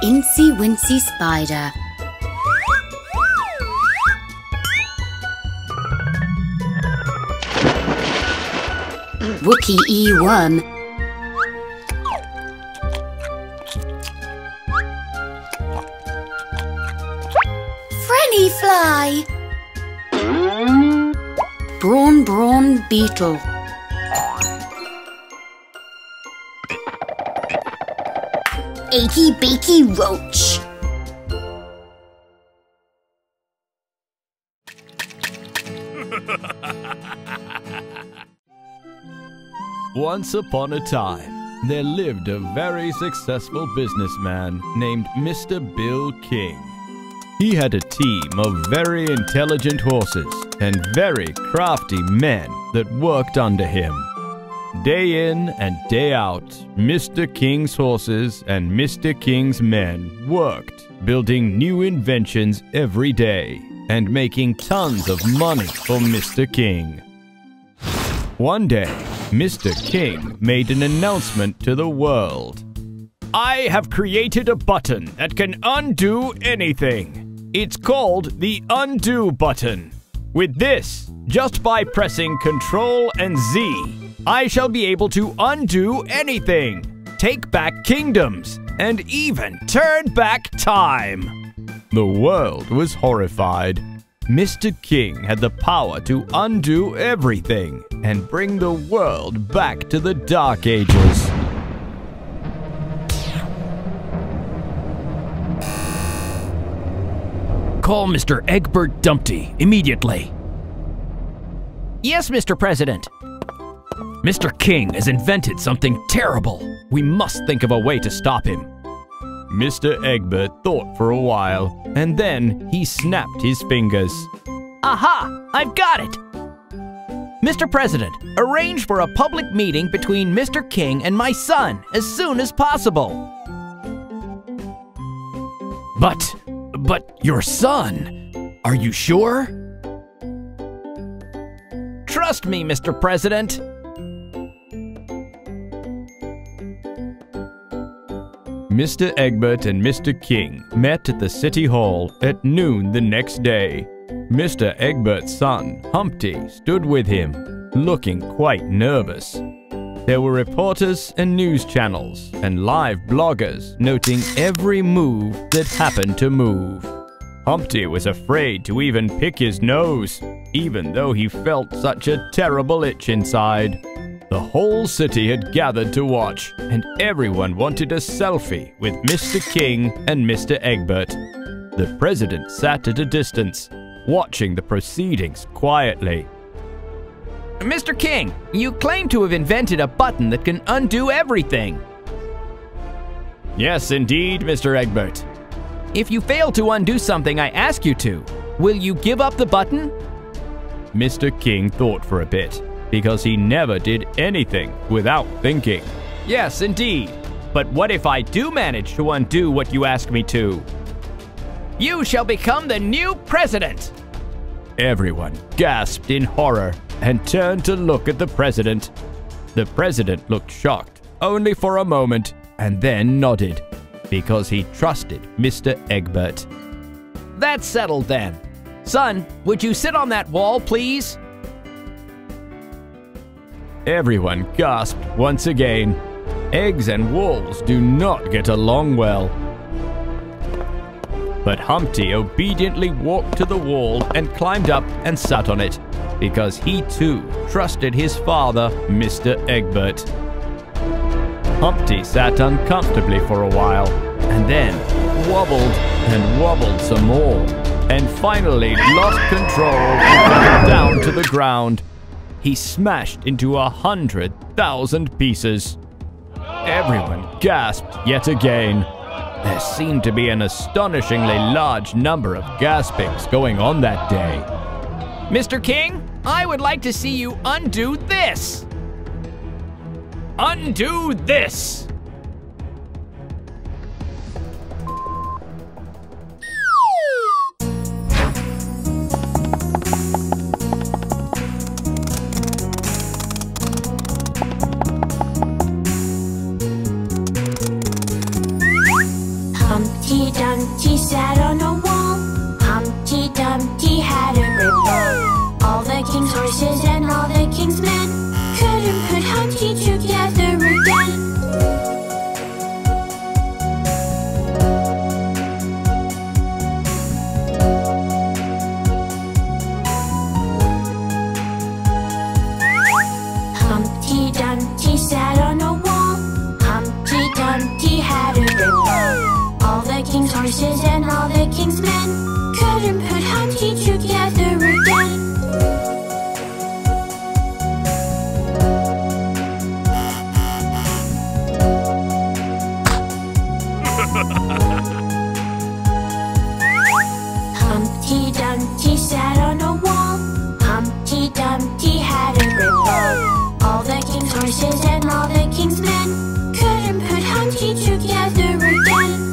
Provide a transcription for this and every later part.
Incy Wincy Spider. Wookie E Worm. Frenny Fly. Brawn Beetle. Achy Beaky Roach. Once upon a time, there lived a very successful businessman named Mr. Bill King. He had a team of very intelligent horses and very crafty men that worked under him. Day in and day out, Mr. King's horses and Mr. King's men worked, building new inventions every day and making tons of money for Mr. King. One day, Mr. King made an announcement to the world. I have created a button that can undo anything. It's called the Undo button. With this, just by pressing Ctrl and Z, I shall be able to undo anything, take back kingdoms, and even turn back time. The world was horrified. Mr. King had the power to undo everything and bring the world back to the Dark Ages. Call Mr. Egbert Dumpty immediately. Yes, Mr. President. Mr. King has invented something terrible. We must think of a way to stop him. Mr. Egbert thought for a while, and then he snapped his fingers. Aha! I've got it! Mr. President, arrange for a public meeting between Mr. King and my son as soon as possible. But your son? Are you sure? Trust me, Mr. President. Mr. Egbert and Mr. King met at the City Hall at noon the next day. Mr. Egbert's son, Humpty, stood with him, looking quite nervous. There were reporters and news channels and live bloggers noting every move that happened to move. Humpty was afraid to even pick his nose, even though he felt such a terrible itch inside. The whole city had gathered to watch, and everyone wanted a selfie with Mr. King and Mr. Egbert. The president sat at a distance, watching the proceedings quietly. Mr. King, you claim to have invented a button that can undo everything. Yes, indeed, Mr. Egbert. If you fail to undo something I ask you to, will you give up the button? Mr. King thought for a bit, because he never did anything without thinking. Yes, indeed. But what if I do manage to undo what you ask me to? You shall become the new president! Everyone gasped in horror and turned to look at the president. The president looked shocked, only for a moment, and then nodded, because he trusted Mr. Egbert. That's settled then. Son, would you sit on that wall, please? Everyone gasped once again. Eggs and walls do not get along well. But Humpty obediently walked to the wall and climbed up and sat on it, because he too trusted his father, Mr. Egbert. Humpty sat uncomfortably for a while, and then wobbled and wobbled some more, and finally lost control and fell down to the ground. He smashed into 100,000 pieces. Everyone gasped yet again. There seemed to be an astonishingly large number of gaspings going on that day. Mr. King, I would like to see you undo this. Undo this! horses and all the king's men couldn't put Humpty together again. Humpty Dumpty sat on a wall. Humpty Dumpty had a great fall. All the king's horses and all the king's men couldn't put Humpty together again.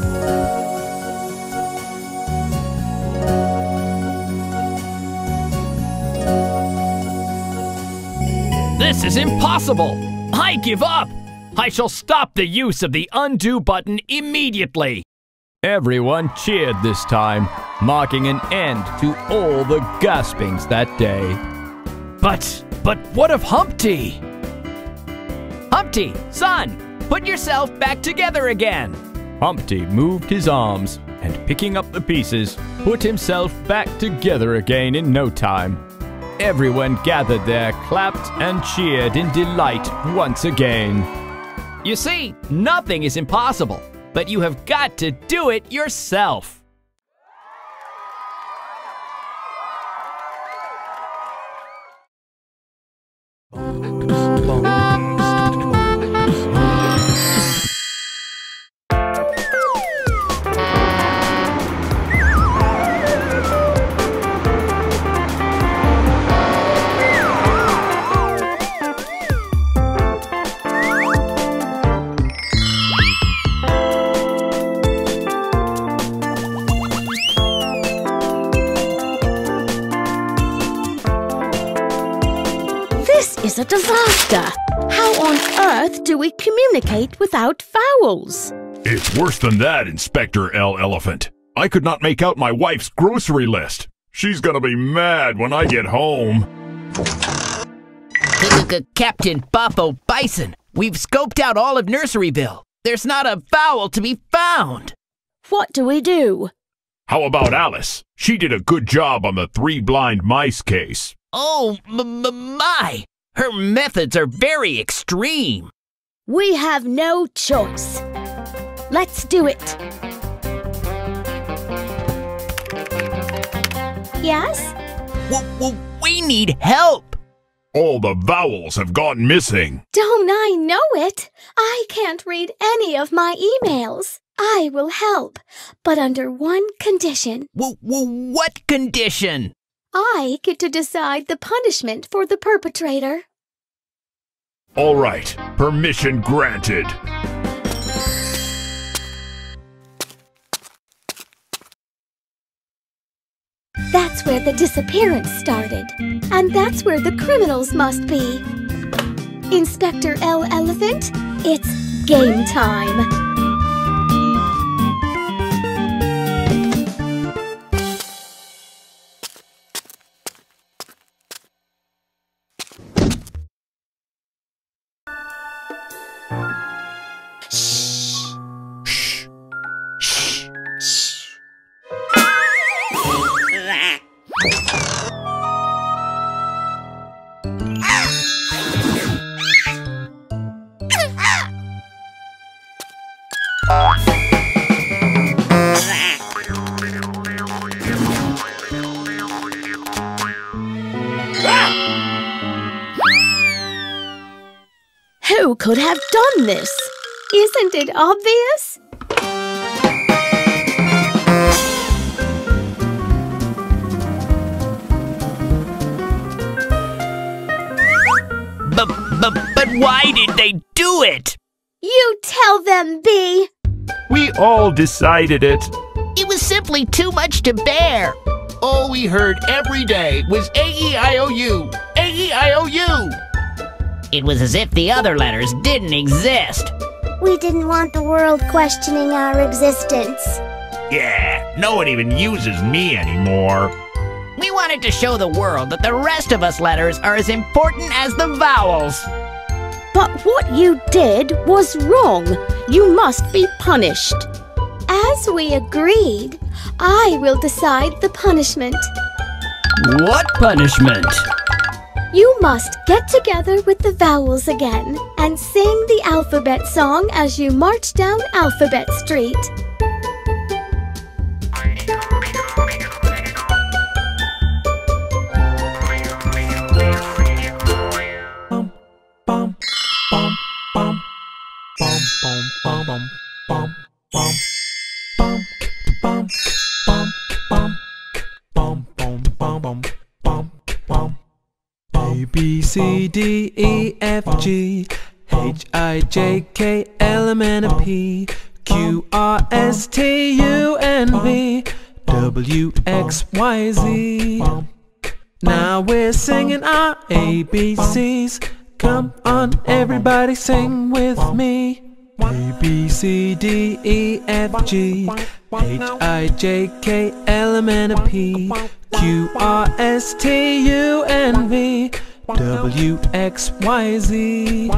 This is impossible! I give up! I shall stop the use of the undo button immediately! Everyone cheered this time, marking an end to all the gaspings that day. But what of Humpty? Humpty, son, put yourself back together again! Humpty moved his arms and, picking up the pieces, put himself back together again in no time. Everyone gathered there, clapped and cheered in delight once again. You see, nothing is impossible, but you have got to do it yourself. Is a disaster. How on earth do we communicate without vowels? It's worse than that, Inspector L. Elephant. I could not make out my wife's grocery list. She's gonna be mad when I get home. Captain Boppo Bison, we've scoped out all of Nurseryville. There's not a vowel to be found. What do we do? How about Alice? She did a good job on the 3 blind mice case. Oh, my! Her methods are very extreme. We have no choice. Let's do it. Yes? We need help. All the vowels have gone missing. Don't I know it? I can't read any of my emails. I will help, but under one condition. What condition? I get to decide the punishment for the perpetrator. All right, permission granted. That's where the disappearance started, and that's where the criminals must be. Inspector L. Elephant, it's game time. Who could have done this? Isn't it obvious? But why did they do it? You tell them, B. We all decided it. It was simply too much to bear. All we heard every day was A-E-I-O-U, A-E-I-O-U. It was as if the other letters didn't exist. We didn't want the world questioning our existence. Yeah, no one even uses me anymore. We wanted to show the world that the rest of us letters are as important as the vowels. But what you did was wrong. You must be punished. As we agreed, I will decide the punishment. What punishment? You must get together with the vowels again and sing the alphabet song as you march down Alphabet Street. C, D, E, F, G, H, I, J, K, L, M, N, P, Q, R, S, T, U, N, V, W, X, Y, Z. Now we're singing our ABCs. Come on, everybody, sing with me. A, B, C, D, E, F, G, H, I, J, K, L, M, N, P, Q, R, S, T, U, N, V, W, X, Y, Z.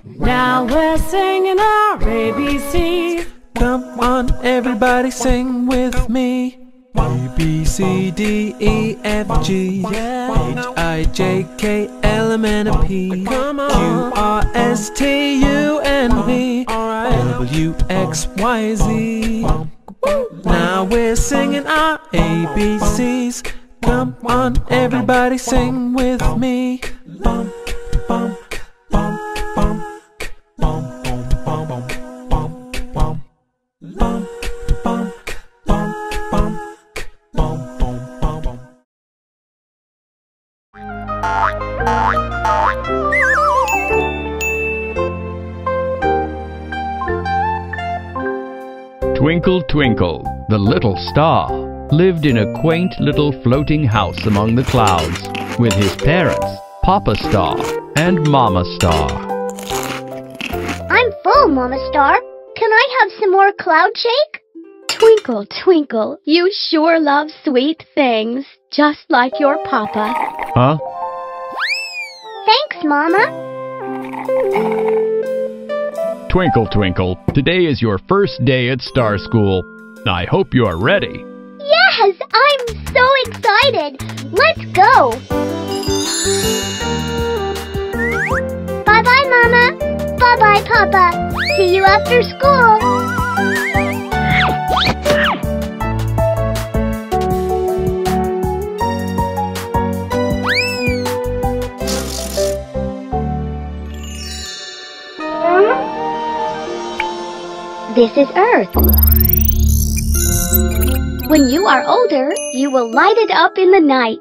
Now we're singing our ABCs. Come on, everybody, sing with me. A, B, C, D, E, F, G, H, I, J, K, L, M, N, P, Q, R, S, T, U, N, V, W, X, Y, Z. Now we're singing our ABCs. Come on, everybody, sing with me. Bum, bum, bum, bum, bum, bum, bum, bum, bum, bum, bum, bum, bum. Twinkle, twinkle, the little star lived in a quaint little floating house among the clouds with his parents, Papa Star and Mama Star. I'm full, Mama Star. Can I have some more cloud shake? Twinkle, twinkle, you sure love sweet things, just like your papa. Huh? Thanks, Mama. Twinkle, twinkle, today is your first day at Star School. I hope you are ready. Yes, I'm so excited. Let's go. Bye-bye, Mama. Bye-bye, Papa. See you after school. This is Earth. When you are older, you will light it up in the night.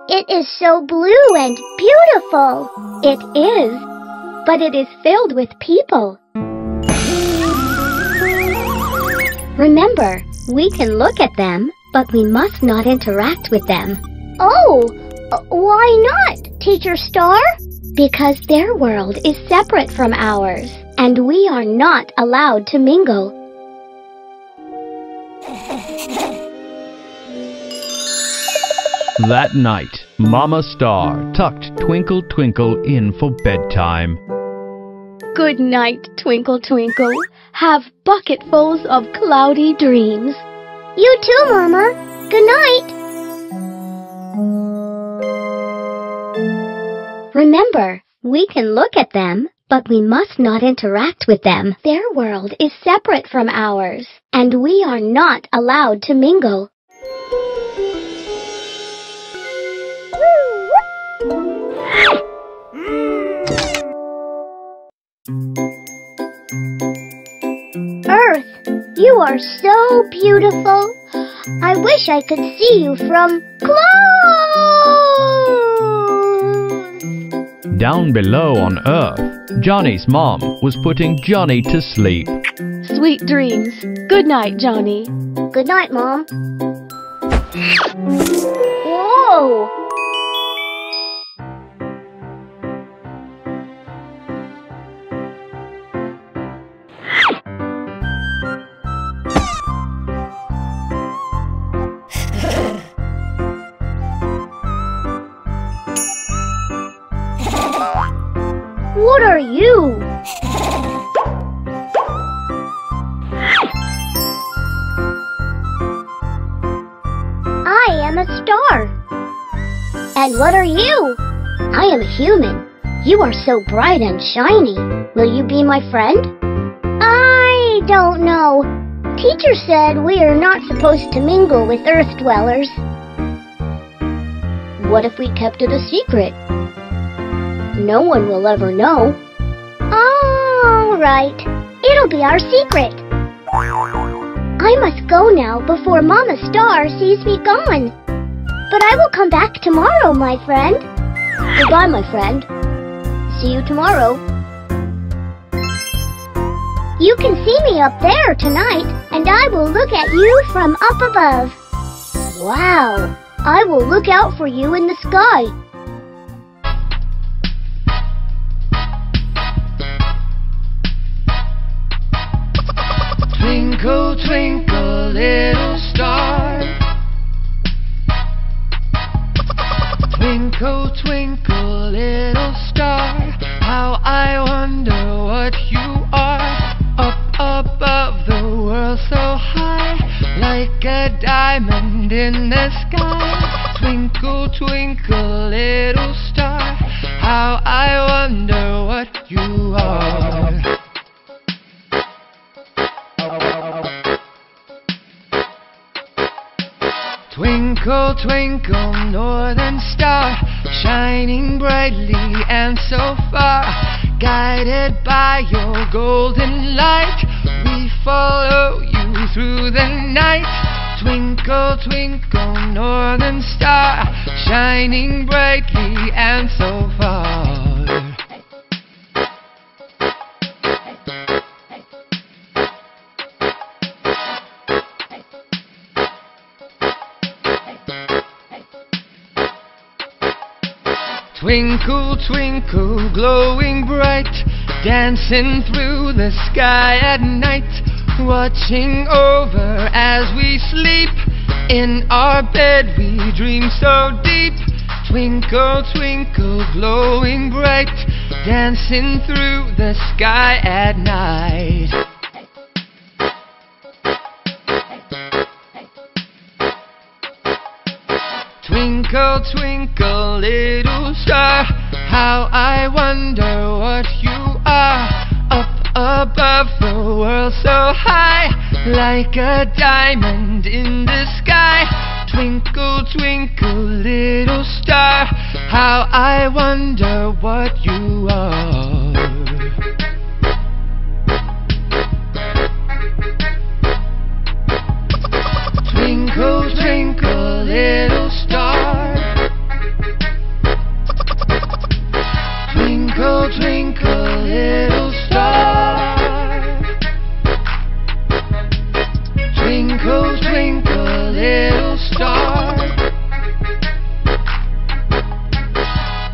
It is so blue and beautiful. It is, but it is filled with people. Remember, we can look at them, but we must not interact with them. Oh, why not, Teacher Star? Because their world is separate from ours, and we are not allowed to mingle. That night, Mama Star tucked Twinkle, Twinkle in for bedtime. Good night, Twinkle, Twinkle. Have bucketfuls of cloudy dreams. You too, Mama. Good night. Remember, we can look at them, but we must not interact with them. Their world is separate from ours, and we are not allowed to mingle. Earth, you are so beautiful. I wish I could see you from close. Down below on Earth, Johnny's mom was putting Johnny to sleep. Sweet dreams. Good night, Johnny. Good night, Mom. Whoa! What are you? I am a star. And what are you? I am a human. You are so bright and shiny. Will you be my friend? I don't know. Teacher said we are not supposed to mingle with Earth dwellers. What if we kept it a secret? No one will ever know. All right. It'll be our secret. I must go now before Mama Star sees me gone. But I will come back tomorrow, my friend. Goodbye, my friend. See you tomorrow. You can see me up there tonight, and I will look at you from up above. Wow! I will look out for you in the sky. Twinkle, twinkle, little star. Twinkle, twinkle, little star. How I wonder what you are. Up above the world so high, like a diamond in the sky. Twinkle, twinkle, little star. How I wonder what you are. Twinkle, twinkle, northern star, shining brightly and so far. Guided by your golden light, we follow you through the night. Twinkle, twinkle, northern star, shining brightly and so far. Twinkle, twinkle, glowing bright, dancing through the sky at night, watching over as we sleep. In our bed we dream so deep. Twinkle, twinkle, glowing bright, dancing through the sky at night. Twinkle, twinkle, little star, how I wonder what you are. Up above the world so high, like a diamond in the sky. Twinkle, twinkle, little star, how I wonder what you are. Twinkle, twinkle, little star. Twinkle, twinkle, little star. Twinkle, twinkle, little star.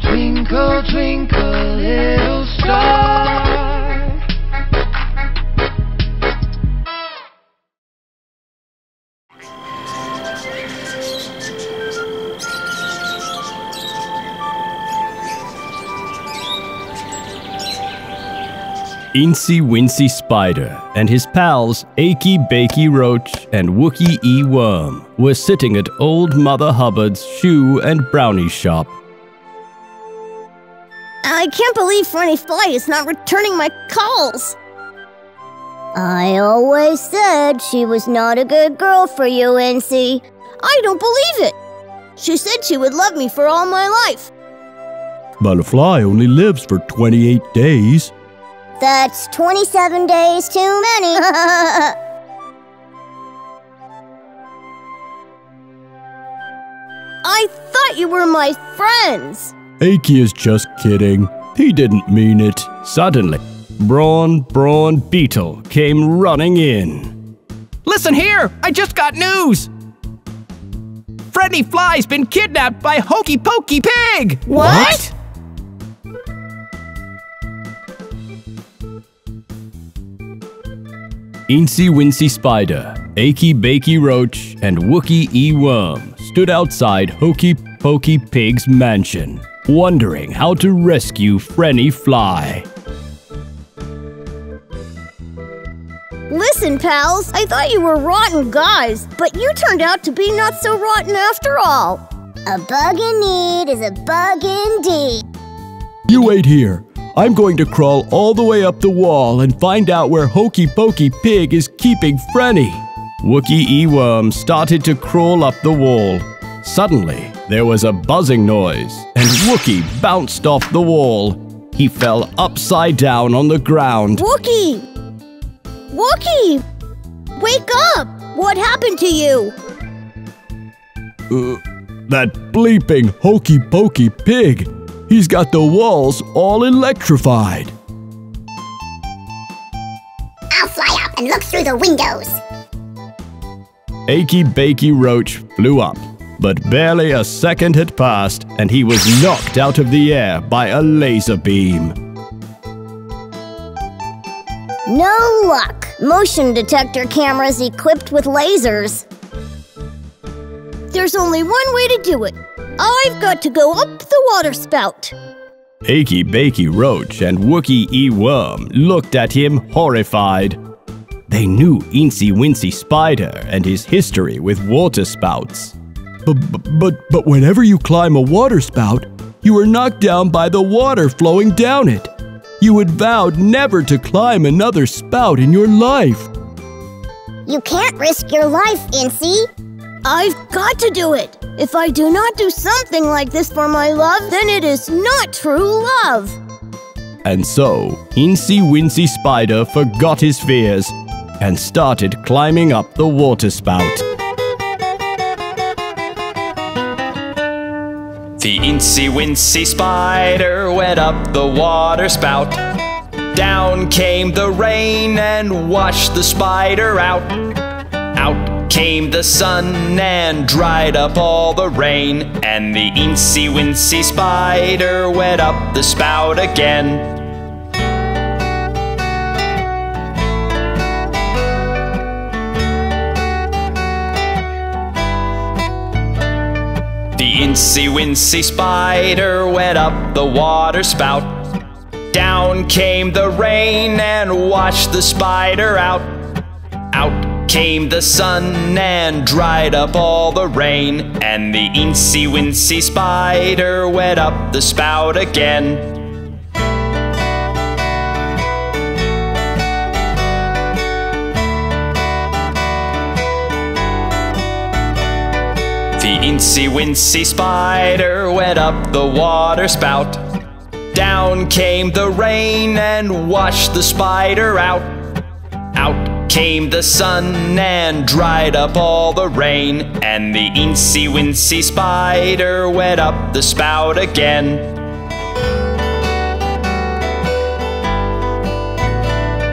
Twinkle, twinkle, little star. Incy Wincy Spider and his pals Achy Bakey Roach and Wookie E. Worm were sitting at Old Mother Hubbard's shoe and brownie shop. I can't believe Frenny Fly is not returning my calls. I always said she was not a good girl for you, Incy. I don't believe it. She said she would love me for all my life. But a fly only lives for 28 days. That's 27 days too many. I thought you were my friends. Achy is just kidding. He didn't mean it. Suddenly, Brawn Beetle came running in. Listen here! I just got news! Freddy Fly's been kidnapped by Hokey Pokey Pig! What? Incy Wincy Spider, Achy Bakey Roach, and Wookie E. Worm stood outside Hokey Pokey Pig's mansion, wondering how to rescue Frenny Fly. Listen, pals, I thought you were rotten guys, but you turned out to be not so rotten after all. A bug in need is a bug indeed. You wait here. I'm going to crawl all the way up the wall and find out where Hokey Pokey Pig is keeping Frenny. Wookie E. Worm started to crawl up the wall. Suddenly, there was a buzzing noise, and Wookie bounced off the wall. He fell upside down on the ground. Wookie! Wookie! Wake up! What happened to you? That bleeping Hokey Pokey Pig. He's got the walls all electrified. I'll fly up and look through the windows. Achy Bakey Roach flew up, but barely a second had passed and he was knocked out of the air by a laser beam. No luck. Motion detector cameras equipped with lasers. There's only one way to do it. I've got to go up the water spout. Achy Bakey Roach and Wookie E. Worm looked at him horrified. They knew Incy Wincy Spider and his history with water spouts. But whenever you climb a water spout, you are knocked down by the water flowing down it. You had vowed never to climb another spout in your life. You can't risk your life, Incy. I've got to do it. If I do not do something like this for my love, then it is not true love. And so, Incy Wincy Spider forgot his fears and started climbing up the water spout. The Incy Wincy Spider went up the water spout. Down came the rain and washed the spider out. Out came the sun and dried up all the rain. And the Incy Wincy Spider went up the spout again. The Incy Wincy Spider went up the water spout. Down came the rain and washed the spider out. Out came the sun and dried up all the rain. And the Incy Wincy Spider went up the spout again. The Incy Wincy Spider went up the water spout. Down came the rain and washed the spider out. Out came the sun and dried up all the rain. And the Incy Wincy Spider went up the spout again.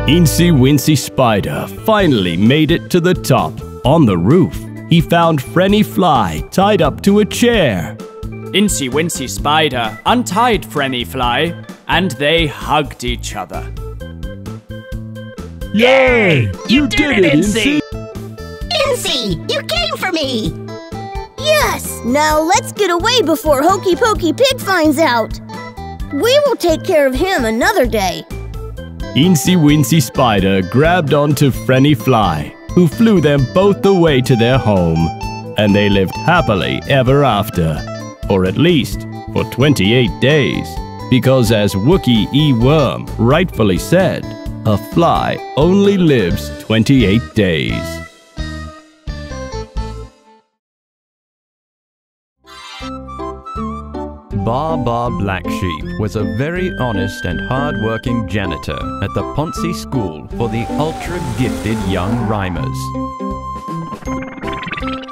Incy Wincy Spider finally made it to the top. On the roof, he found Frenny Fly tied up to a chair. Incy Wincy Spider untied Frenny Fly, and they hugged each other. Yay! You did it, Incy! Incy, you came for me! Yes! Now let's get away before Hokey Pokey Pig finds out. We will take care of him another day. Incy Wincy Spider grabbed onto Frenny Fly, who flew them both away to their home. And they lived happily ever after. Or at least for 28 days. Because as Wookie E. Worm rightfully said, a fly only lives 28 days. Baa Baa Black Sheep was a very honest and hard-working janitor at the Ponce School for the ultra-gifted young rhymers.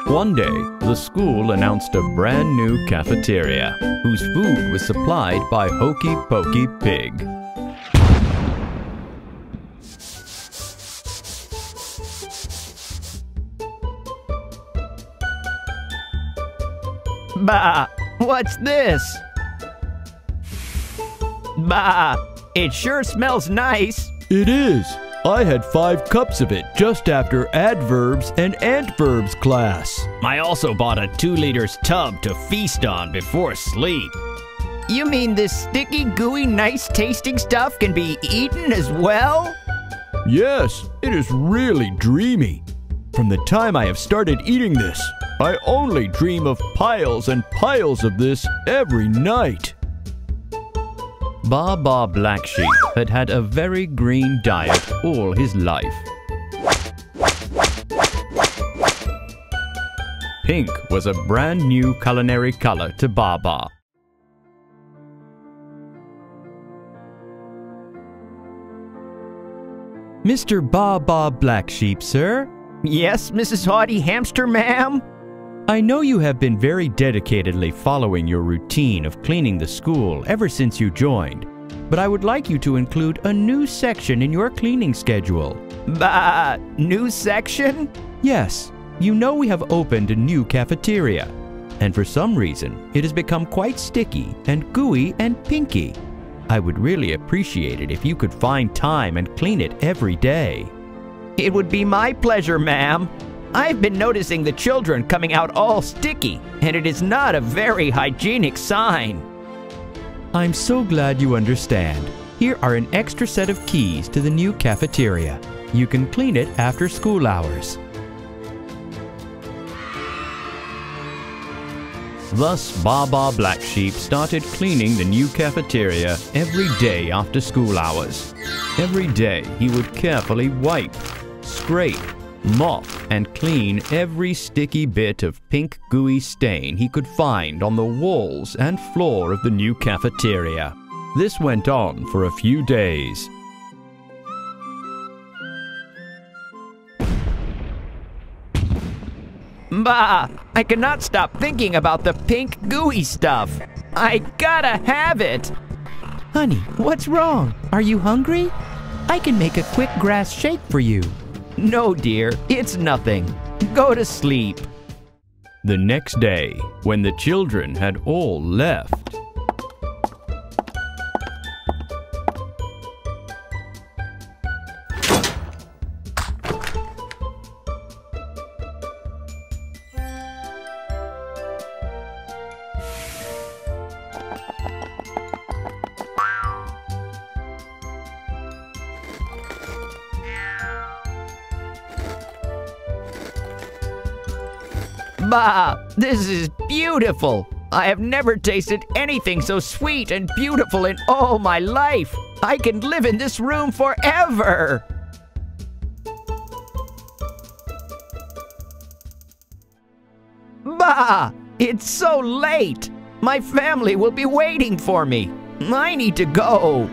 One day, the school announced a brand new cafeteria, whose food was supplied by Hokey Pokey Pig. Bah! What's this? Bah! It sure smells nice. It is. I had 5 cups of it just after adverbs and antverbs class. I also bought a 2-liter tub to feast on before sleep. You mean this sticky, gooey, nice-tasting stuff can be eaten as well? Yes, it is really dreamy. From the time I have started eating this, I only dream of piles and piles of this every night. Baa Baa Black Sheep had had a very green diet all his life. Pink was a brand new culinary color to Baa Baa. Mr. Baa Baa Black Sheep, sir? Yes, Mrs. Haughty Hamster, ma'am? I know you have been very dedicatedly following your routine of cleaning the school ever since you joined, but I would like you to include a new section in your cleaning schedule. New section? Yes, you know we have opened a new cafeteria, and for some reason it has become quite sticky and gooey and pinky. I would really appreciate it if you could find time and clean it every day. It would be my pleasure, ma'am. I've been noticing the children coming out all sticky, and it is not a very hygienic sign. I'm so glad you understand. Here are an extra set of keys to the new cafeteria. You can clean it after school hours. Thus, Baa Black Sheep started cleaning the new cafeteria every day after school hours. Every day, he would carefully wipe, scrape, mop, and clean every sticky bit of pink gooey stain he could find on the walls and floor of the new cafeteria. This went on for a few days. Bah! I cannot stop thinking about the pink gooey stuff. I gotta have it! Honey, what's wrong? Are you hungry? I can make a quick grass shake for you. No, dear, it's nothing. Go to sleep. The next day, when the children had all left, Bah! This is beautiful! I have never tasted anything so sweet and beautiful in all my life! I can live in this room forever! Bah! It's so late! My family will be waiting for me! I need to go!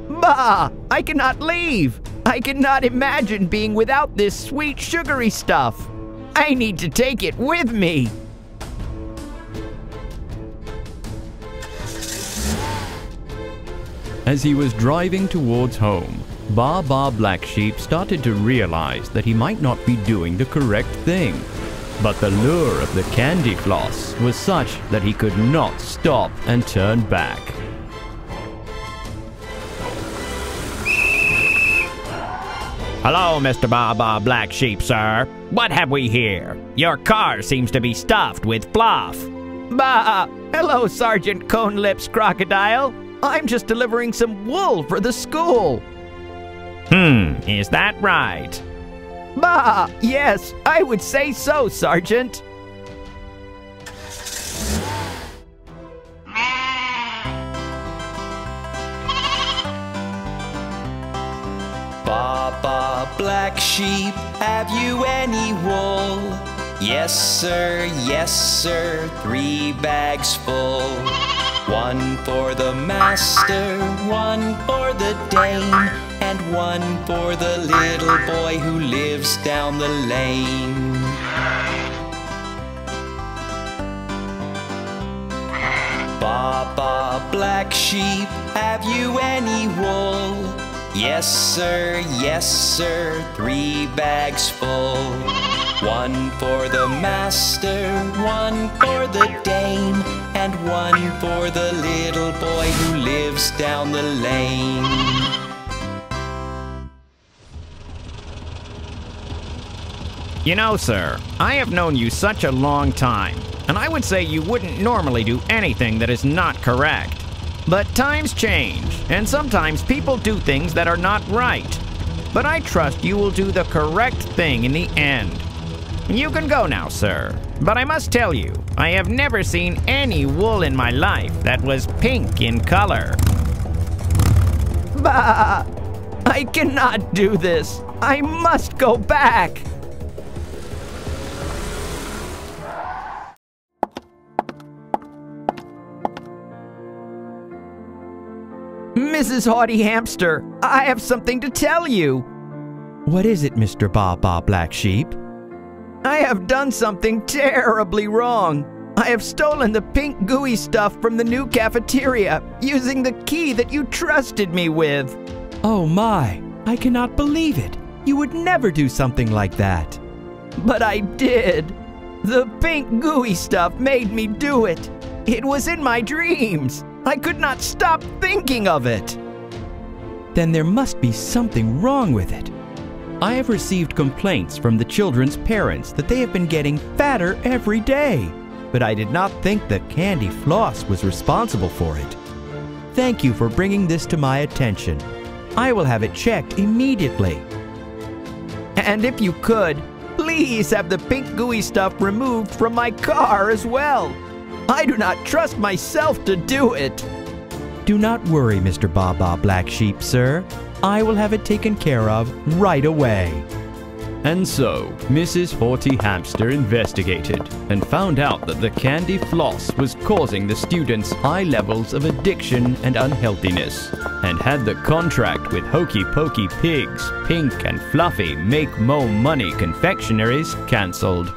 Bah! I cannot leave! I cannot imagine being without this sweet sugary stuff. I need to take it with me. as he was driving towards home, Baa Black Sheep started to realize that he might not be doing the correct thing. But the lure of the candy floss was such that he could not stop and turn back. Hello, Mr. Baa Black Sheep, sir. What have we here? Your car seems to be stuffed with fluff. Hello, Sergeant Cone Lips Crocodile. I'm just delivering some wool for the school. Is that right? Yes, I would say so, Sergeant. Baa Black Sheep, have you any wool? Yes, sir, 3 bags full. 1 for the master, 1 for the dame, and 1 for the little boy who lives down the lane. Baa Black Sheep, have you any wool? Yes, sir, 3 bags full. 1 for the master, 1 for the dame, and 1 for the little boy who lives down the lane. You know, sir, I have known you such a long time, and I would say you wouldn't normally do anything that is not correct. But times change, and sometimes people do things that are not right. But I trust you will do the correct thing in the end. You can go now, sir. But I must tell you, I have never seen any wool in my life that was pink in color. I cannot do this. I must go back. Mrs. Haughty Hamster, I have something to tell you. What is it, Mr. Baa Black Sheep? I have done something terribly wrong. I have stolen the pink gooey stuff from the new cafeteria using the key that you trusted me with. Oh my, I cannot believe it. You would never do something like that. But I did. The pink gooey stuff made me do it. It was in my dreams. I could not stop thinking of it. Then there must be something wrong with it. I have received complaints from the children's parents that they have been getting fatter every day. But I did not think that Candy Floss was responsible for it. Thank you for bringing this to my attention. I will have it checked immediately. And if you could, please have the pink gooey stuff removed from my car as well. I do not trust myself to do it. Do not worry, Mr. Baa Black Sheep, sir. I will have it taken care of right away. And so, Mrs. Forty Hamster investigated and found out that the candy floss was causing the students high levels of addiction and unhealthiness, and had the contract with Hokey Pokey Pigs, Pink and Fluffy Make Mo Money confectionaries cancelled.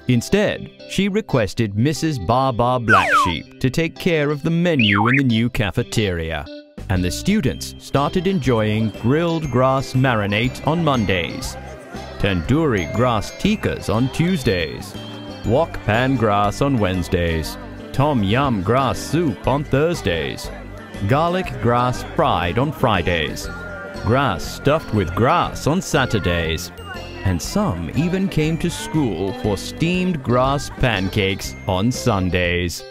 Instead, she requested Mrs. Baa Black Sheep to take care of the menu in the new cafeteria, and the students started enjoying grilled grass marinade on Mondays, tandoori grass tikkas on Tuesdays, wok pan grass on Wednesdays, tom yum grass soup on Thursdays, garlic grass fried on Fridays, grass stuffed with grass on Saturdays, and some even came to school for steamed grass pancakes on Sundays.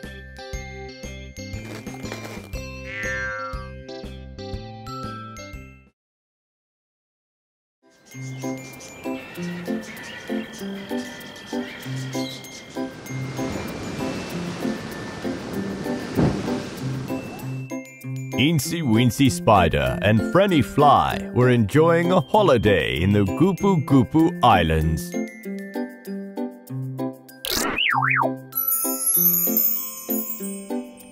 Eensy Weensy Spider and Frenny Fly were enjoying a holiday in the Goopoo Goopoo Islands.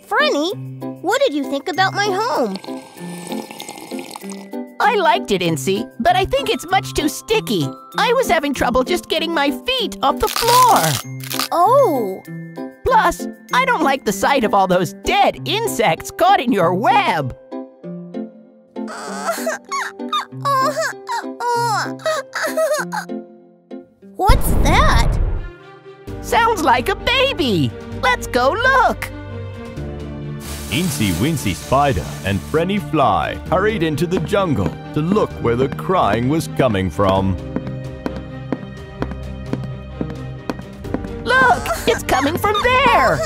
Frenny, what did you think about my home? I liked it, Incy, but I think it's much too sticky. I was having trouble just getting my feet off the floor. Oh! Plus, I don't like the sight of all those dead insects caught in your web. What's that? Sounds like a baby. Let's go look. Eensy Weensy Spider and Frenny Fly hurried into the jungle to look where the crying was coming from. Look, it's coming from there.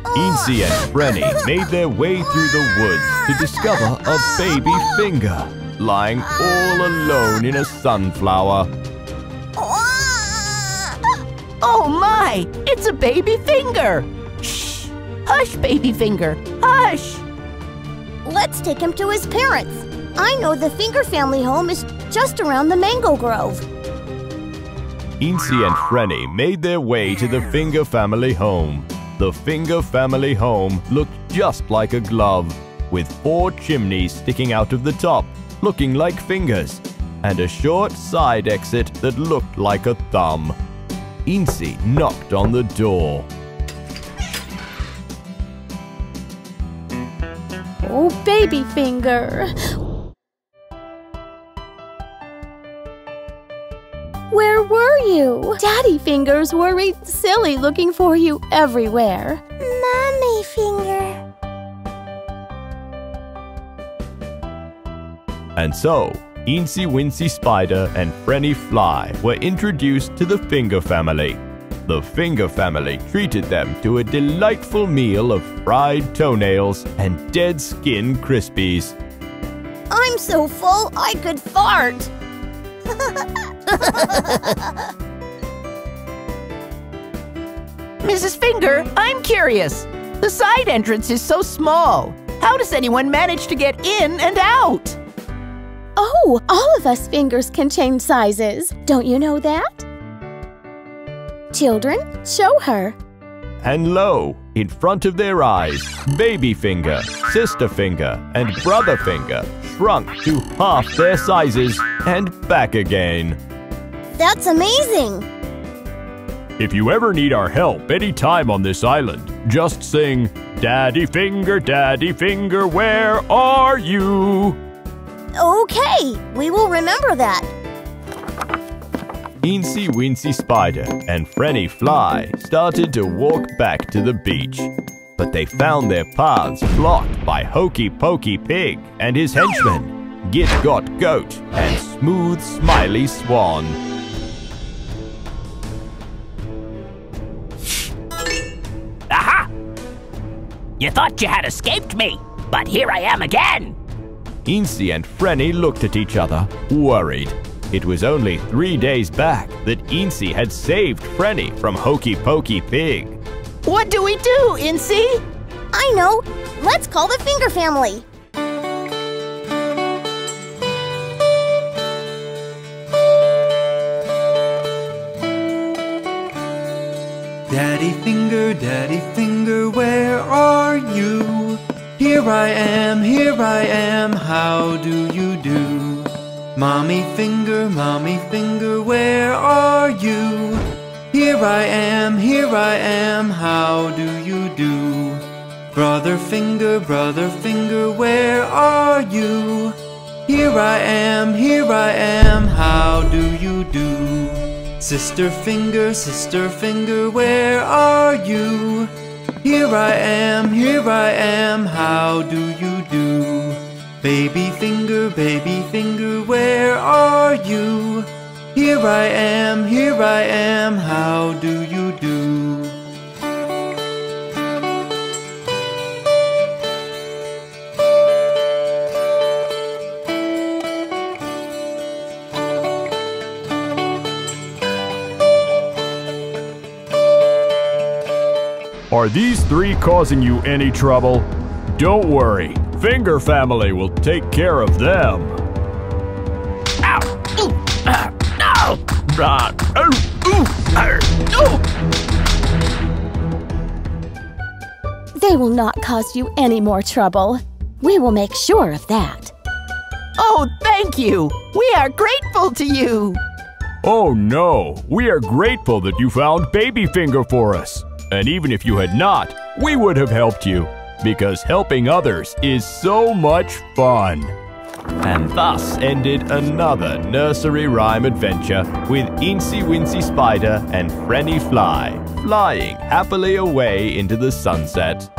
Eensy and Frenny made their way through the woods to discover a baby finger lying all alone in a sunflower. Oh my, it's a baby finger. Shh, hush, baby finger, hush. Let's take him to his parents. I know the Finger family home is just around the mango grove. Eensy and Frenny made their way to the Finger family home. The Finger family home looked just like a glove, with 4 chimneys sticking out of the top, looking like fingers, and a short side exit that looked like a thumb. Eensy knocked on the door. Oh, baby finger. Where were you? Daddy Fingers worried silly looking for you everywhere. Mommy Finger. And so, Eensy Weensy Spider and Frenny Fly were introduced to the Finger family. The Finger family treated them to a delightful meal of fried toenails and dead skin Crispies. I'm so full I could fart. Mrs. Finger, I'm curious. The side entrance is so small. How does anyone manage to get in and out? Oh, all of us fingers can change sizes. Don't you know that? Children, show her. And lo, in front of their eyes, Baby Finger, Sister Finger, and Brother Finger shrunk to half their sizes and back again. That's amazing! If you ever need our help anytime on this island, just sing, Daddy Finger, where are you? Okay, we will remember that. Eensy Weensy Spider and Frenny Fly started to walk back to the beach, but they found their paths blocked by Hokey Pokey Pig and his henchmen, Git Got Goat and Smooth Smiley Swan. Aha! You thought you had escaped me, but here I am again! Eensy and Frenny looked at each other, worried. It was only 3 days back that Eensy had saved Frenny from Hokey Pokey Pig. What do we do, Eensy? I know! Let's call the Finger family! Daddy Finger, where are you? Here I am, how do you do? Mommy Finger, where are you? Here I am, how do you do? Brother Finger, where are you? Here I am, how do you do? Sister Finger, where are you? Here I am, how do you do? Baby Finger, where are you? Here I am, how do you do? Are these three causing you any trouble? Don't worry, Finger family will take care of them. Ow! Ooh! No! They will not cause you any more trouble. We will make sure of that. Oh, thank you! We are grateful to you! Oh no, we are grateful that you found Baby Finger for us. And even if you had not, we would have helped you, because helping others is so much fun. And thus ended another nursery rhyme adventure with Eensy Weensy Spider and Frenny Fly, flying happily away into the sunset.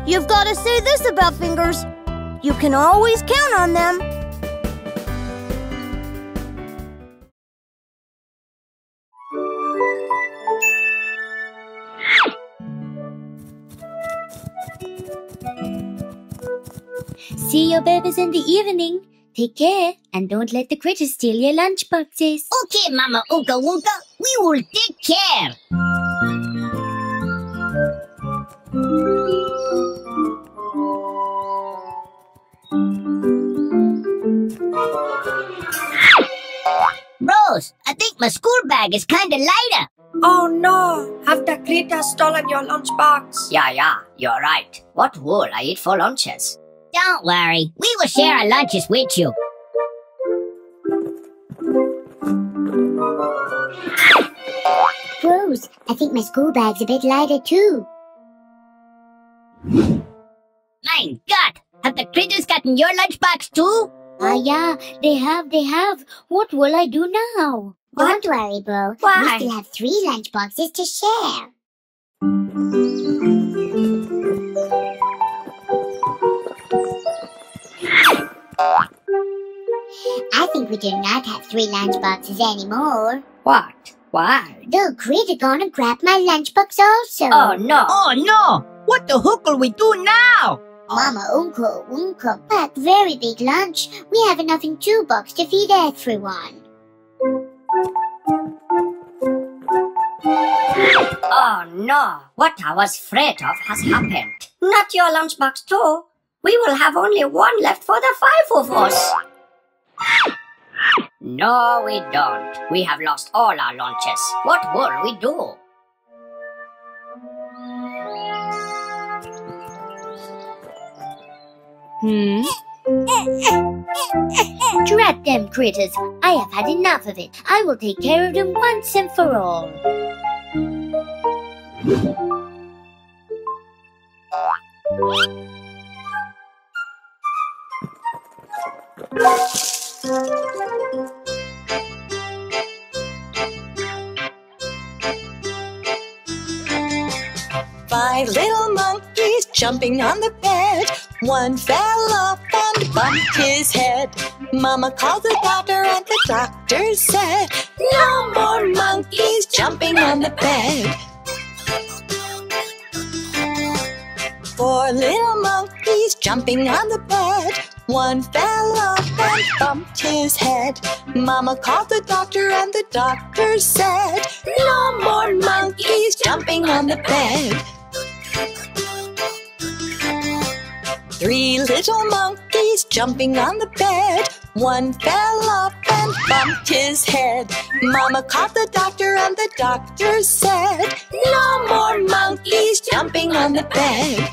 You've got to say this about Fingers. You can always count on them. See your babies in the evening. Take care and don't let the critters steal your lunchboxes. Okay, Mama Oonka Woonka, we will take care. Rose, I think my school bag is kinda lighter. Oh no! Have the critters stolen your lunchbox? Yeah, you're right. What will I eat for lunches? Don't worry, we will share our lunches with you. Rose, I think my school bag's a bit lighter too. My God, have the critters gotten your lunchbox too? Yeah, they have. What will I do now? Don't worry, Bo. Why? We still have 3 lunchboxes to share. I think we do not have 3 lunchboxes anymore. What? Why? The critter gonna grab my lunchbox also. Oh no! Oh no! What the heck will we do now? Mama Oonka packed very big lunch. We have enough in 2 boxes to feed everyone. Oh no! What I was afraid of has happened. Not your lunchbox too. We will have only 1 left for the 5 of us. No, we don't. We have lost all our lunches. What will we do? Drat them critters. I have had enough of it. I will take care of them once and for all. Five little monkeys jumping on the bed. One fell off and bumped his head. Mama called the doctor and the doctor said, no more monkeys jumping on the bed. Four little monkeys jumping on the bed. One fell off and bumped his head. Mama called the doctor and the doctor said, no more monkeys jumping on the bed. Three little monkeys jumping on the bed. One fell off and bumped his head. Mama called the doctor and the doctor said, no more monkeys jumping on the bed.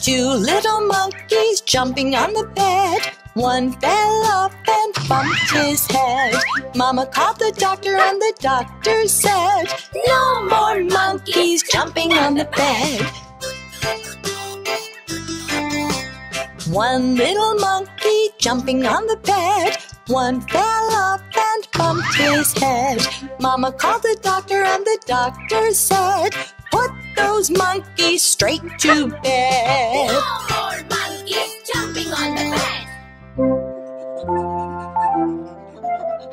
Two little monkeys jumping on the bed. One fell off and bumped his head. Mama called the doctor and the doctor said, no more monkeys jumping on the bed. One little monkey jumping on the bed. One fell off and bumped his head. Mama called the doctor and the doctor said, put those monkeys straight to bed. No more monkeys jumping on the bed.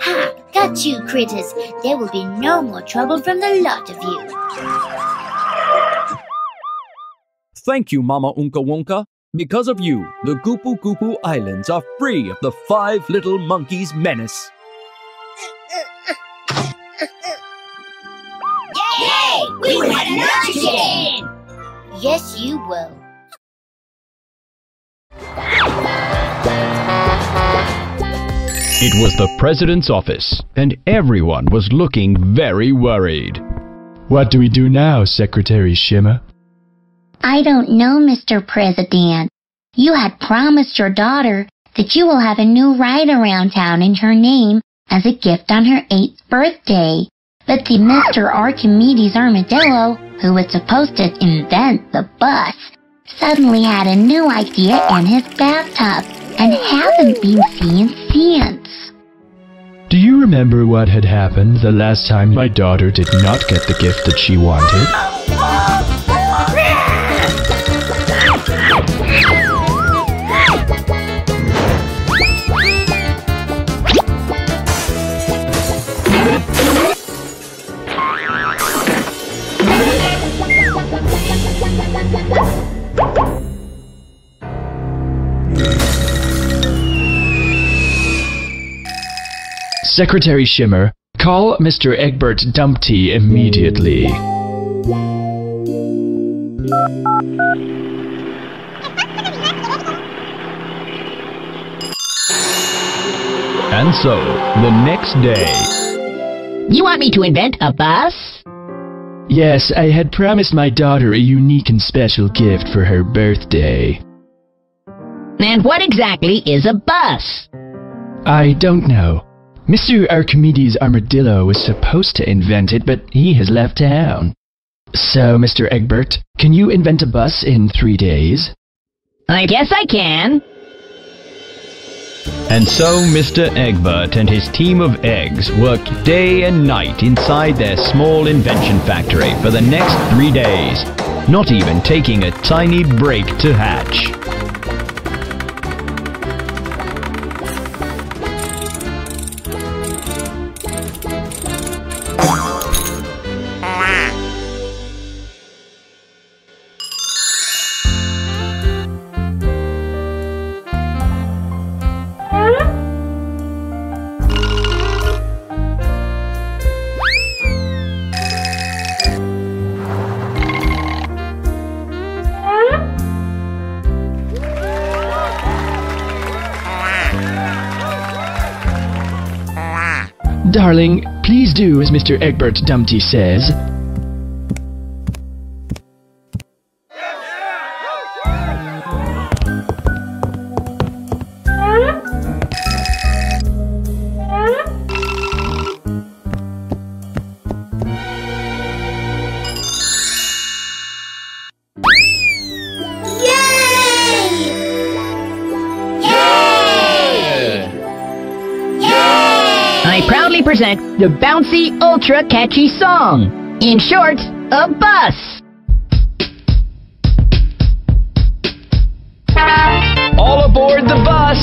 Ha! Got you, critters. There will be no more trouble from the lot of you. Thank you, Mama Unka Wonka. Because of you, the Goopu Goopu Islands are free of the Five Little Monkeys menace. Yay! We had another chicken! Yes, you will. It was the president's office, and everyone was looking very worried. What do we do now, Secretary Shimmer? I don't know, Mr. President. You had promised your daughter that you will have a new ride around town in her name as a gift on her 8th birthday. But the Mr. Archimedes Armadillo, who was supposed to invent the bus, suddenly had a new idea in his bathtub and hasn't been seen since. Do you remember what had happened the last time my daughter did not get the gift that she wanted? Secretary Shimmer, call Mr. Egbert Dumpty immediately. And so, the next day... You want me to invent a bus? Yes, I had promised my daughter a unique and special gift for her birthday. And what exactly is a bus? I don't know. Mr. Archimedes Armadillo was supposed to invent it, but he has left town. So, Mr. Egbert, can you invent a bus in 3 days? I guess I can. And so Mr. Egbert and his team of eggs worked day and night inside their small invention factory for the next 3 days, not even taking a tiny break to hatch. Darling, please do as Mr. Egbert Dumpty says. I proudly present the bouncy, ultra-catchy song. In short, a bus. All aboard the bus!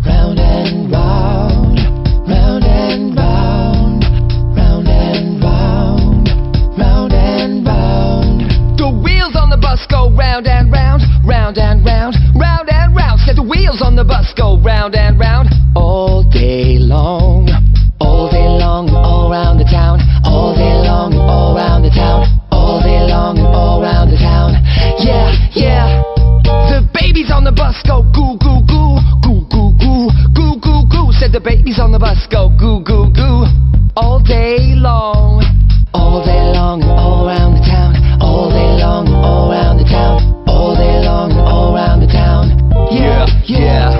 Round and round, round and round, round and round, round and round. The wheels on the bus go round and round, round and round, round and round. Said the wheels on the bus go round and round all day long, all day long, all round the town, all day long, all round the town, all day long, all round the town. Yeah, yeah. The babies on the bus go goo goo goo, goo goo goo, goo goo goo. Said the babies on the bus go goo goo goo all day long, all day long, all round the town, all day long, all round the town, all day long, all round the town. Yeah, yeah.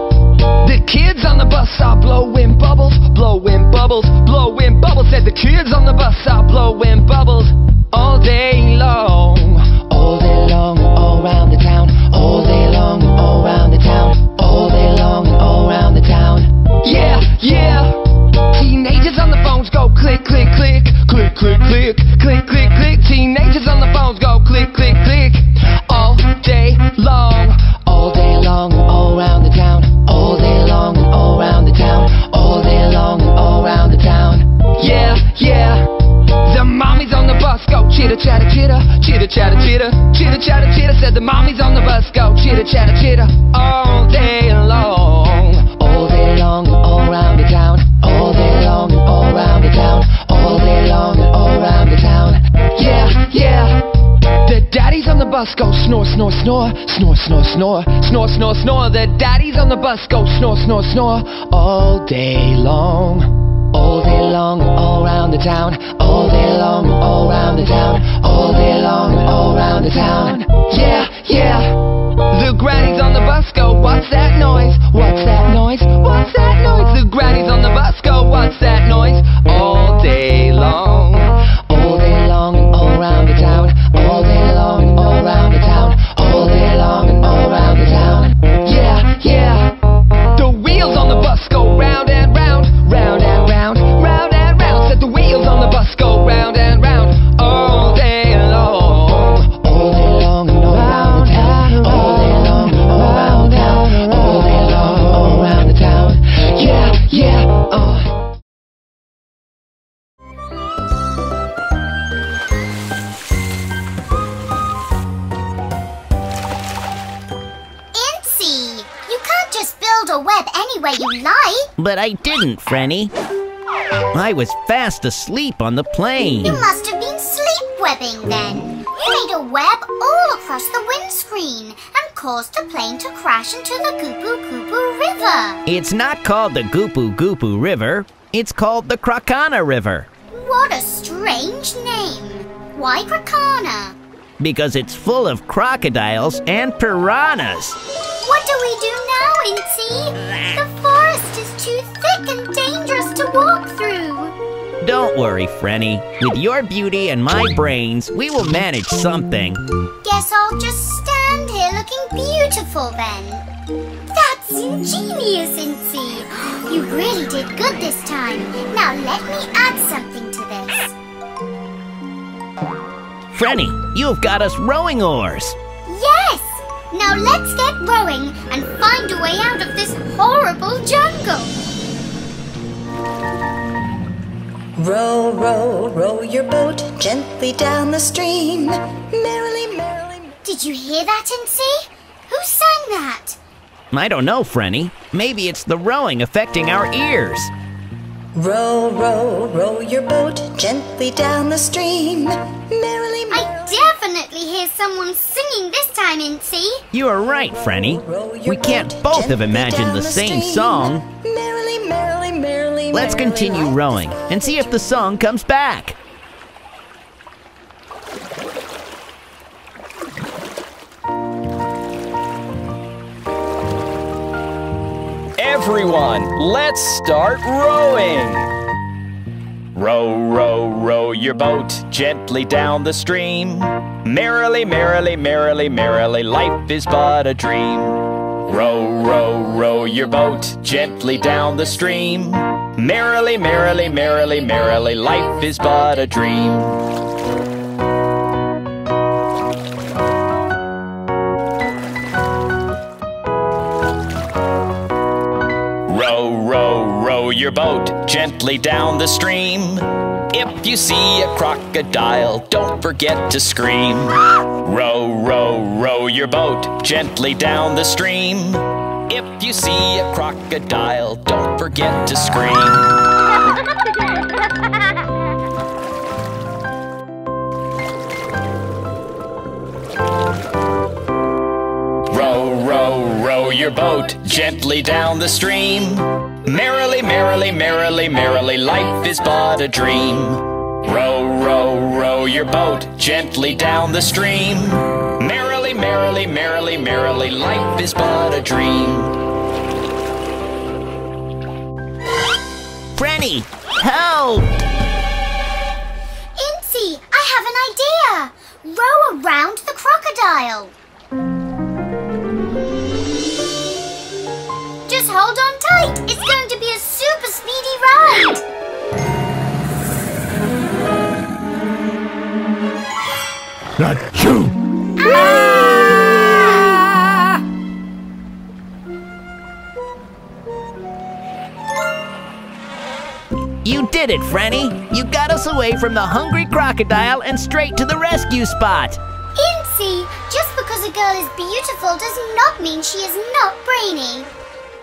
The kids on the bus are blowing bubbles, blowing bubbles, blowing bubbles. Said the kids on the bus are blowing bubbles all day long, all day long, all round the town, all day long, all round the town, all day long, all round the town. Yeah, yeah. Teenagers on the phones go click, click, click, click, click, click, click, click, click. Teenagers on the phones go click, click, click, all day long, all day long, all round the town, all day long, all round the town, all day long, all round the town. Yeah, yeah. The mommies on the bus go chitter chatter chitter, chitter chatter chitter, chitter chatter chitter. Said the mommies on the bus go chitter chatter chitter all day long, all day long, all round the town, all day long, all round the town, all day long, all round the town. Yeah, yeah. The daddies on the bus go snore, snore, snore, snore, snore, snore, snore, snore, snore. The daddies on the bus go snore, snore, snore all day long, all day long, all round the town, all day long, all round the town, all day long, all round the town. Yeah, yeah. The grannies on the bus go, what's that noise? What's that noise? What's that noise? The grannies on the bus go, what's that noise? All day long, all day long, and all round the town, all day long, and all round the town, all day long, and all round the town. Yeah, yeah. The wheels on the bus go round and round, round and round, round and round. Said the wheels on the bus go round and round all day long, all day long, and all round the town, all day long, all round the town, all day long, all round the town. Yeah, yeah. Incy, you can't just build a web any way you like. But I didn't, Frenny. I was fast asleep on the plane. You must have been sleepwebbing then. You made a web all across the windscreen and caused the plane to crash into the Goopoo Goopoo River. It's not called the Goopoo Goopoo River. It's called the Krakana River. What a strange name. Why Krakana? Because it's full of crocodiles and piranhas. What do we do now, Incy? The forest is too thick and dangerous to walk through. Don't worry, Frenny. With your beauty and my brains, we will manage something. Guess I'll just stand here looking beautiful then. That's ingenious, Incy. You really did good this time. Now let me add something to this. Frenny, you've got us rowing oars. Yes! Now let's get rowing and find a way out of this horrible jungle. Row, row, row your boat gently down the stream. Merrily, merrily. Did you hear that, Incy? Who sang that? I don't know, Frenny. Maybe it's the rowing affecting our ears. Row, row, row your boat gently down the stream. Merrily, merrily. I definitely hear someone singing this time, Incy. You are right, Frenny. We can't both have imagined the same song. Merrily, merrily, merrily. Let's continue rowing and see if the song comes back. Everyone, let's start rowing! Row, row, row your boat gently down the stream. Merrily, merrily, merrily, merrily, life is but a dream. Row, row, row your boat gently down the stream. Merrily, merrily, merrily, merrily, life is but a dream. Row, row, row your boat gently down the stream. If you see a crocodile, don't forget to scream. Row, row, row your boat gently down the stream. If you see a crocodile, don't forget to scream. Row, row, row your boat gently down the stream. Merrily, merrily, merrily, merrily, life is but a dream. Row, row, row your boat gently down the stream. Merrily, merrily, merrily, merrily, life is but a dream. Frenny, help! Incy, I have an idea! Row around the crocodile. Just hold on tight. It's going to be a super speedy ride. Achoo! You did it, Frenny. You got us away from the hungry crocodile and straight to the rescue spot. Incy, just because a girl is beautiful does not mean she is not brainy.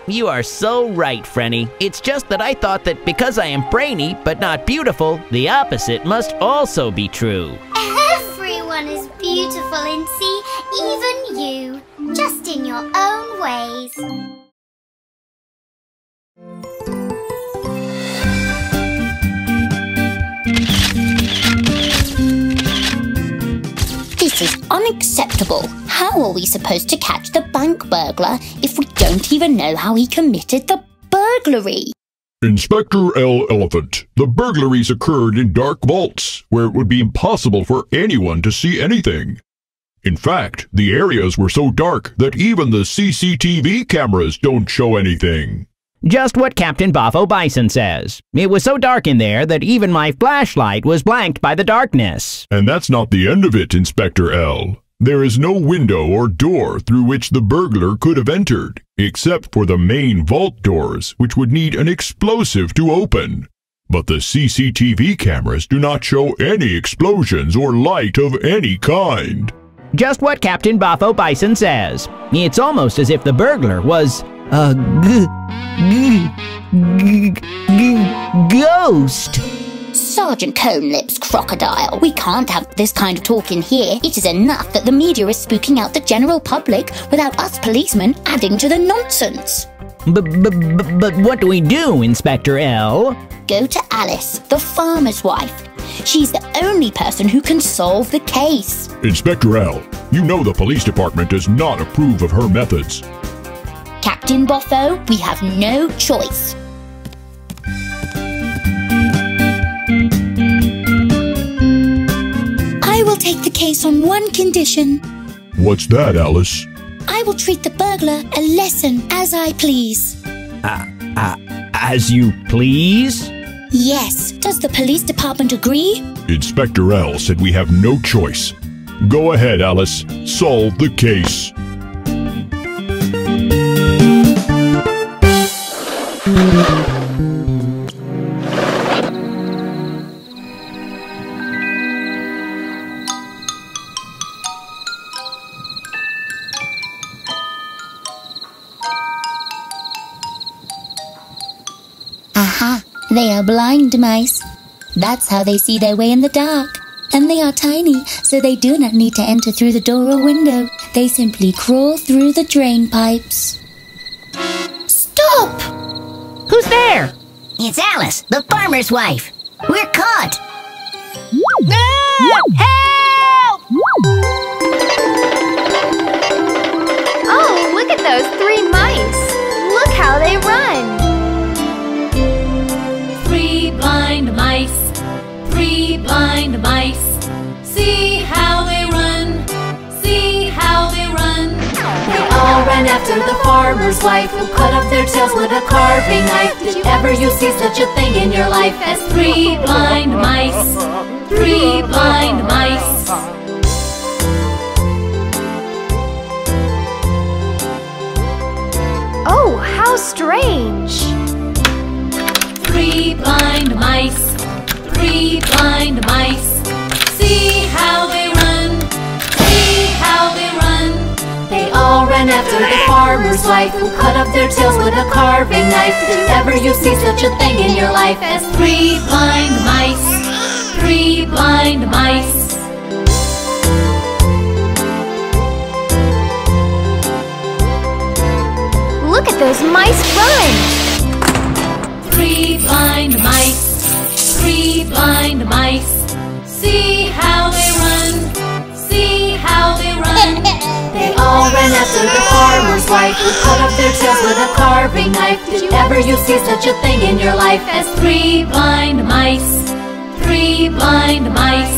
You are so right, Frenny. It's just that I thought that because I am brainy but not beautiful, the opposite must also be true. Everyone is beautiful, Incy, even you, just in your own ways. This is unacceptable. How are we supposed to catch the bank burglar if we don't even know how he committed the burglary? Inspector L. Elephant, the burglaries occurred in dark vaults, where it would be impossible for anyone to see anything. In fact, the areas were so dark that even the CCTV cameras don't show anything. Just what Captain Boffo Bison says. It was so dark in there that even my flashlight was blanked by the darkness. And that's not the end of it, Inspector L. There is no window or door through which the burglar could have entered, except for the main vault doors, which would need an explosive to open. But the CCTV cameras do not show any explosions or light of any kind. Just what Captain Boffo Bison says. It's almost as if the burglar was a ghost. Sergeant Conelips, Crocodile, we can't have this kind of talk in here. It is enough that the media is spooking out the general public without us policemen adding to the nonsense. But what do we do, Inspector L? Go to Alice, the farmer's wife. She's the only person who can solve the case. Inspector L, you know the police department does not approve of her methods. Captain Boffo, we have no choice. I will take the case on one condition. What's that, Alice? I will treat the burglar a lesson as I please. As you please? Yes. Does the police department agree? Inspector L said we have no choice. Go ahead, Alice. Solve the case. Aha! They are blind mice. That's how they see their way in the dark. And they are tiny, so they do not need to enter through the door or window. They simply crawl through the drain pipes. Stop! Who's there? It's Alice, the farmer's wife. We're caught. Help! Oh, look at those 3 mice. Look how they run. 3 blind mice, 3 blind mice. See how they run, see how they run. They all ran ran after the farmer's wife, who cut off their tails with a carving knife. Did ever you see such a thing in your life as 3 blind mice? 3 blind mice. Oh, how strange! 3 blind mice, 3 blind mice. See how they run, see how they run. They all ran after the farmer's wife, who cut off their tails with a carving knife. Did ever you see such a thing in your life as 3 blind mice? 3 blind mice. Look at those mice run! 3 blind mice, 3 blind mice. See how they run, see how they run. They all ran after the farmer's wife, who cut off their tails with a carving knife. Did ever you see such a thing in your life as 3 blind mice? 3 blind mice.